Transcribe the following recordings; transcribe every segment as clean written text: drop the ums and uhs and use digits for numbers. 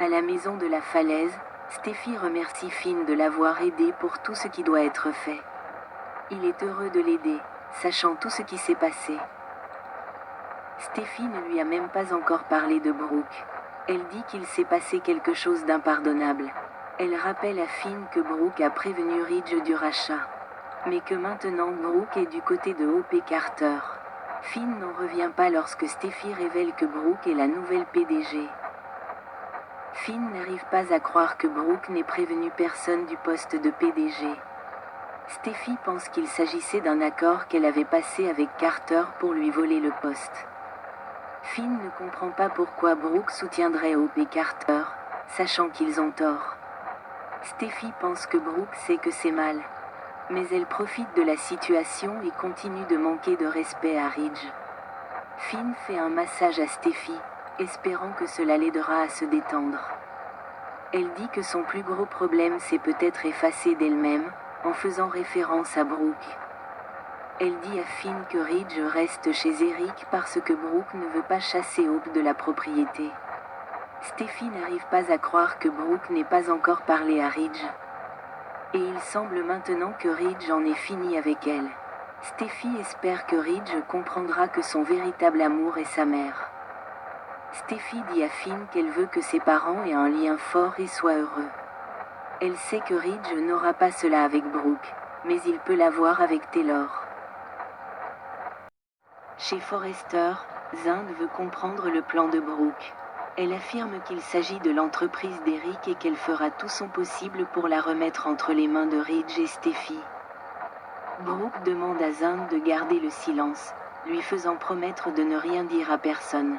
À la maison de la falaise, Steffi remercie Finn de l'avoir aidé pour tout ce qui doit être fait. Il est heureux de l'aider, sachant tout ce qui s'est passé. Steffi ne lui a même pas encore parlé de Brooke. Elle dit qu'il s'est passé quelque chose d'impardonnable. Elle rappelle à Finn que Brooke a prévenu Ridge du rachat. Mais que maintenant Brooke est du côté de O.P. Carter. Finn n'en revient pas lorsque Steffi révèle que Brooke est la nouvelle PDG. Finn n'arrive pas à croire que Brooke n'ait prévenu personne du poste de PDG. Steffi pense qu'il s'agissait d'un accord qu'elle avait passé avec Carter pour lui voler le poste. Finn ne comprend pas pourquoi Brooke soutiendrait O.P. Carter, sachant qu'ils ont tort. Steffi pense que Brooke sait que c'est mal. Mais elle profite de la situation et continue de manquer de respect à Ridge. Finn fait un massage à Steffi, espérant que cela l'aidera à se détendre. Elle dit que son plus gros problème s'est peut-être effacé d'elle-même, en faisant référence à Brooke. Elle dit à Finn que Ridge reste chez Eric parce que Brooke ne veut pas chasser Hope de la propriété. Steffi n'arrive pas à croire que Brooke n'ait pas encore parlé à Ridge. Et il semble maintenant que Ridge en est fini avec elle. Steffi espère que Ridge comprendra que son véritable amour est sa mère. Steffi dit à Finn qu'elle veut que ses parents aient un lien fort et soient heureux. Elle sait que Ridge n'aura pas cela avec Brooke, mais il peut l'avoir avec Taylor. Chez Forrester, Zund veut comprendre le plan de Brooke. Elle affirme qu'il s'agit de l'entreprise d'Eric et qu'elle fera tout son possible pour la remettre entre les mains de Ridge et Steffi. Brooke demande à Zund de garder le silence, lui faisant promettre de ne rien dire à personne.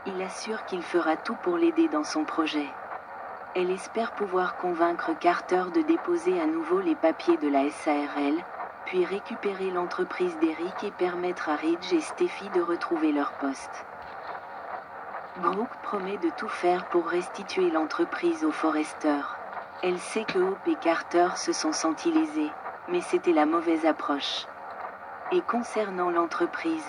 Il assure qu'il fera tout pour l'aider dans son projet. Elle espère pouvoir convaincre Carter de déposer à nouveau les papiers de la SARL, puis récupérer l'entreprise d'Eric et permettre à Ridge et Steffi de retrouver leur poste. Brooke promet de tout faire pour restituer l'entreprise aux Forrester. Elle sait que Hope et Carter se sont sentis lésés, mais c'était la mauvaise approche. Et concernant l'entreprise,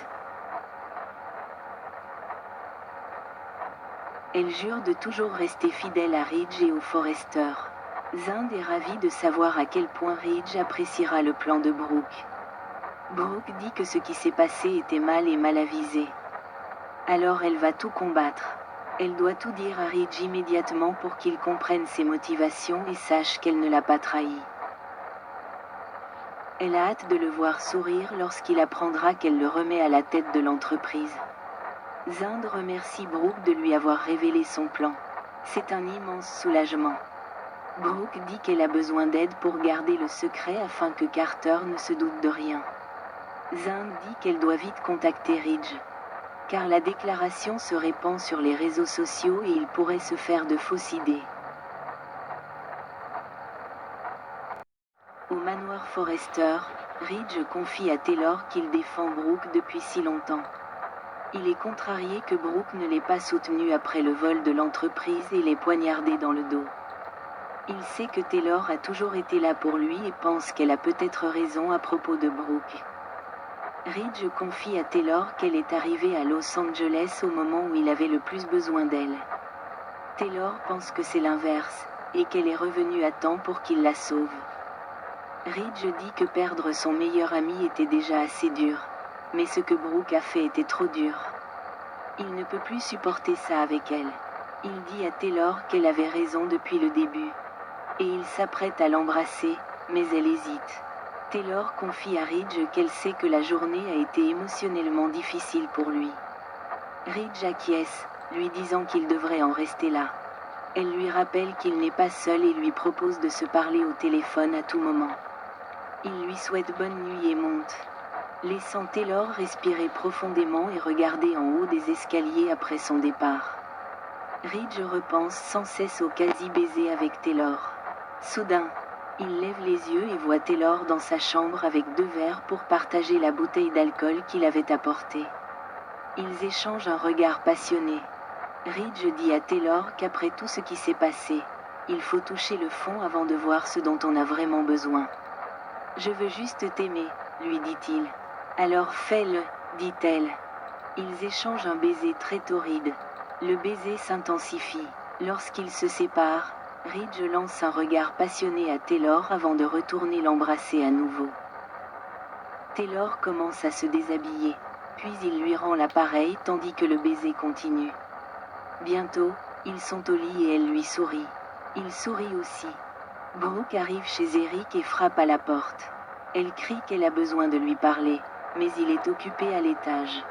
elle jure de toujours rester fidèle à Ridge et aux Forrester. Zund est ravi de savoir à quel point Ridge appréciera le plan de Brooke. Brooke dit que ce qui s'est passé était mal et mal avisé. Alors elle va tout combattre. Elle doit tout dire à Ridge immédiatement pour qu'il comprenne ses motivations et sache qu'elle ne l'a pas trahi. Elle a hâte de le voir sourire lorsqu'il apprendra qu'elle le remet à la tête de l'entreprise. Zund remercie Brooke de lui avoir révélé son plan. C'est un immense soulagement. Brooke dit qu'elle a besoin d'aide pour garder le secret afin que Carter ne se doute de rien. Zund dit qu'elle doit vite contacter Ridge. Car la déclaration se répand sur les réseaux sociaux et il pourrait se faire de fausses idées. Au manoir Forrester, Ridge confie à Taylor qu'il défend Brooke depuis si longtemps. Il est contrarié que Brooke ne l'ait pas soutenu après le vol de l'entreprise et l'ait poignardé dans le dos. Il sait que Taylor a toujours été là pour lui et pense qu'elle a peut-être raison à propos de Brooke. Ridge confie à Taylor qu'elle est arrivée à Los Angeles au moment où il avait le plus besoin d'elle. Taylor pense que c'est l'inverse, et qu'elle est revenue à temps pour qu'il la sauve. Ridge dit que perdre son meilleur ami était déjà assez dur, mais ce que Brooke a fait était trop dur. Il ne peut plus supporter ça avec elle. Il dit à Taylor qu'elle avait raison depuis le début. Et il s'apprête à l'embrasser, mais elle hésite. Taylor confie à Ridge qu'elle sait que la journée a été émotionnellement difficile pour lui. Ridge acquiesce, lui disant qu'il devrait en rester là. Elle lui rappelle qu'il n'est pas seul et lui propose de se parler au téléphone à tout moment. Il lui souhaite bonne nuit et monte, laissant Taylor respirer profondément et regarder en haut des escaliers après son départ. Ridge repense sans cesse au quasi-baiser avec Taylor. Soudain, il lève les yeux et voit Taylor dans sa chambre avec 2 verres pour partager la bouteille d'alcool qu'il avait apportée. Ils échangent un regard passionné. Ridge dit à Taylor qu'après tout ce qui s'est passé, il faut toucher le fond avant de voir ce dont on a vraiment besoin. « Je veux juste t'aimer, » lui dit-il. « Alors fais-le, » dit-elle. Ils échangent un baiser très torride. Le baiser s'intensifie. Lorsqu'ils se séparent, Ridge lance un regard passionné à Taylor avant de retourner l'embrasser à nouveau. Taylor commence à se déshabiller, puis il lui rend l'appareil tandis que le baiser continue. Bientôt, ils sont au lit et elle lui sourit. Il sourit aussi. Brooke arrive chez Eric et frappe à la porte. Elle crie qu'elle a besoin de lui parler, mais il est occupé à l'étage.